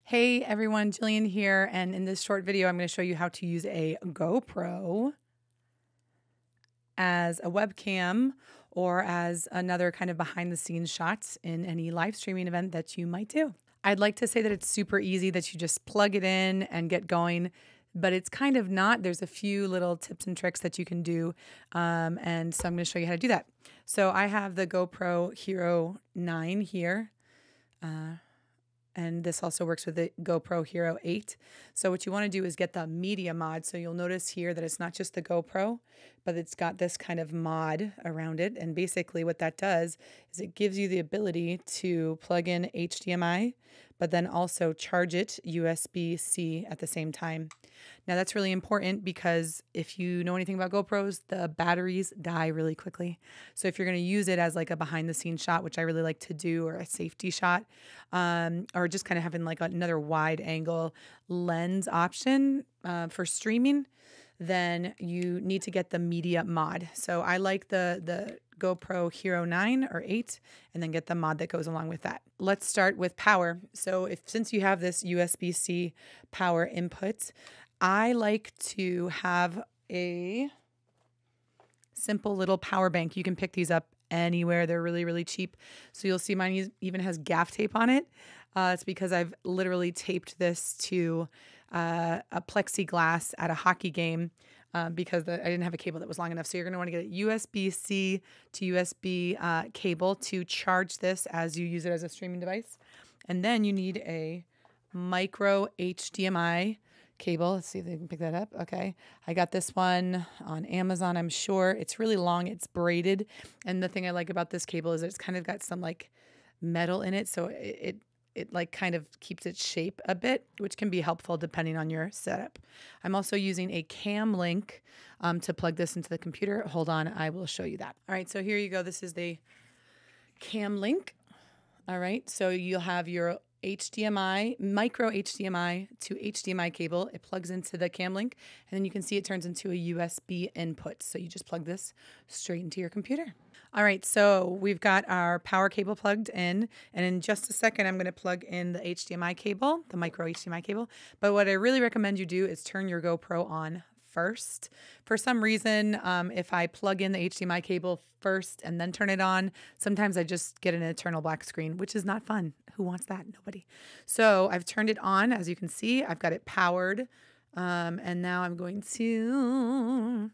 Hey everyone, Jillian here, and in this short video I'm going to show you how to use a GoPro as a webcam or as another kind of behind the scenes shots in any live streaming event that you might do. I'd like to say that it's super easy, that you just plug it in and get going, but it's kind of not. There's a few little tips and tricks that you can do, and so I'm going to show you how to do that. So I have the GoPro Hero 9 here. And this also works with the GoPro Hero 8. So what you want to do is get the media mod. So you'll notice here that it's not just the GoPro, but it's got this kind of mod around it. And basically what that does is it gives you the ability to plug in HDMI, but then also charge it USB-C at the same time. Now that's really important because if you know anything about GoPros, the batteries die really quickly. So if you're going to use it as like a behind the scenes shot, which I really like to do, or a safety shot, or just kind of having like another wide angle lens option for streaming, then you need to get the media mod. So I like the GoPro Hero 9 or 8, and then get the mod that goes along with that. Let's start with power. So since you have this USB-C power input, I like to have a simple little power bank. You can pick these up anywhere. They're really, really cheap. So you'll see mine even has gaff tape on it. It's because I've literally taped this to a plexiglass at a hockey game because I didn't have a cable that was long enough. So you're going to want to get a USB-C to USB cable to charge this as you use it as a streaming device. And then you need a micro HDMI cable. Let's see if they can pick that up. Okay. I got this one on Amazon, I'm sure. It's really long. It's braided. And the thing I like about this cable is it's kind of got some like metal in it. So it like kind of keeps its shape a bit, which can be helpful depending on your setup. I'm also using a cam link to plug this into the computer. Hold on, I will show you that. All right, so here you go. This is the cam link. All right, so you'll have your HDMI, micro HDMI to HDMI cable. It plugs into the cam link, and then you can see it turns into a USB input. So you just plug this straight into your computer. All right, so we've got our power cable plugged in, and in just a second, I'm going to plug in the HDMI cable, the micro HDMI cable. But what I really recommend you do is turn your GoPro on first. For some reason, if I plug in the HDMI cable first and then turn it on, sometimes I just get an eternal black screen, which is not fun. Who wants that? Nobody. So I've turned it on. As you can see, I've got it powered. And now I'm going to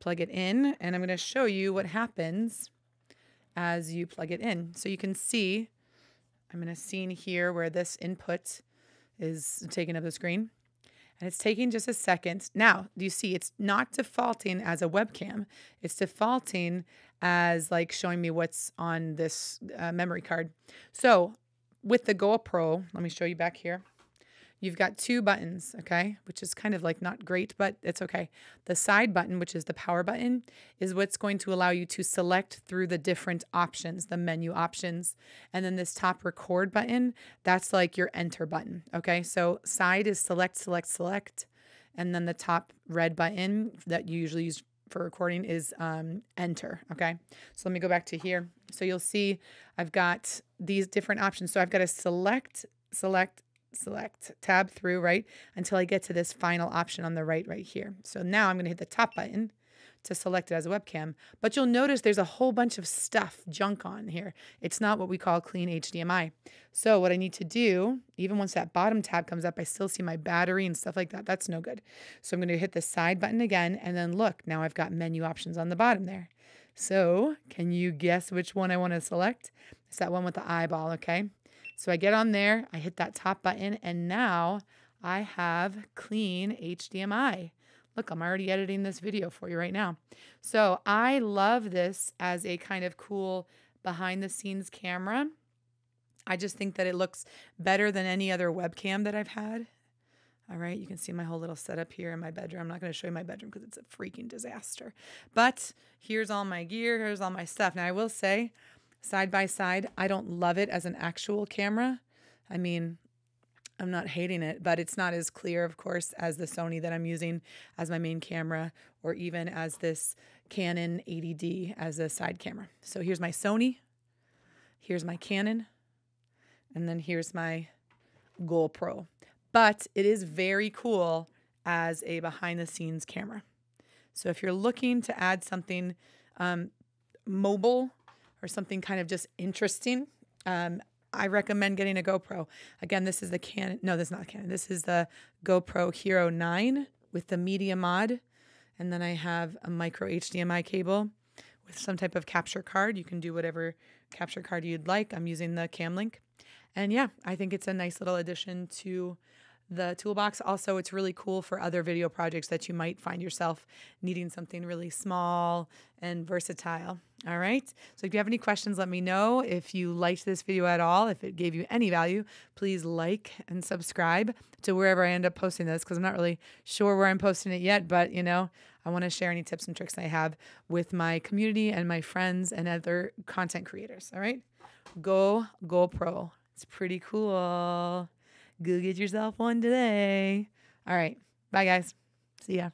plug it in, and I'm going to show you what happens as you plug it in. So you can see, I'm in a scene here where this input is taking up the screen. And it's taking just a second. Now, do you see it's not defaulting as a webcam. It's defaulting as like showing me what's on this memory card. So with the GoPro, let me show you back here. You've got two buttons, okay, which is kind of like not great, but it's okay. The side button, which is the power button, is what's going to allow you to select through the different options, the menu options. And then this top record button, that's like your enter button, okay? So side is select, select, select. And then the top red button that you usually use for recording is enter, okay? So let me go back to here. So you'll see I've got these different options. So I've got to select, tab through, right, until I get to this final option on the right here. So now I'm going to hit the top button to select it as a webcam. But you'll notice there's a whole bunch of stuff, junk on here. It's not what we call clean HDMI. So what I need to do, even once that bottom tab comes up, I still see my battery and stuff like that. That's no good. So I'm going to hit the side button again, and then look, now I've got menu options on the bottom there. So can you guess which one I want to select? It's that one with the eyeball, okay? So I get on there, I hit that top button, and now I have clean HDMI. Look, I'm already editing this video for you right now. So I love this as a kind of cool behind the scenes camera. I just think that it looks better than any other webcam that I've had. All right, you can see my whole little setup here in my bedroom. I'm not going to show you my bedroom because it's a freaking disaster. But here's all my gear, here's all my stuff. Now I will say, side by side, I don't love it as an actual camera. I mean, I'm not hating it, but it's not as clear, of course, as the Sony that I'm using as my main camera, or even as this Canon 80D as a side camera. So here's my Sony, here's my Canon, and then here's my GoPro. But it is very cool as a behind the scenes camera. So if you're looking to add something mobile or something kind of just interesting, I recommend getting a GoPro. Again, this is the Canon. No, this is not Canon. This is the GoPro Hero 9 with the media mod. And then I have a micro HDMI cable with some type of capture card. You can do whatever capture card you'd like. I'm using the Camlink. And yeah, I think it's a nice little addition to the toolbox. Also, it's really cool for other video projects that you might find yourself needing something really small and versatile. All right. So if you have any questions, let me know. If you liked this video at all, if it gave you any value, please like and subscribe to wherever I end up posting this, because I'm not really sure where I'm posting it yet, but you know, I want to share any tips and tricks I have with my community and my friends and other content creators. All right. GoPro. It's pretty cool. Go get yourself one today. All right. Bye, guys. See ya.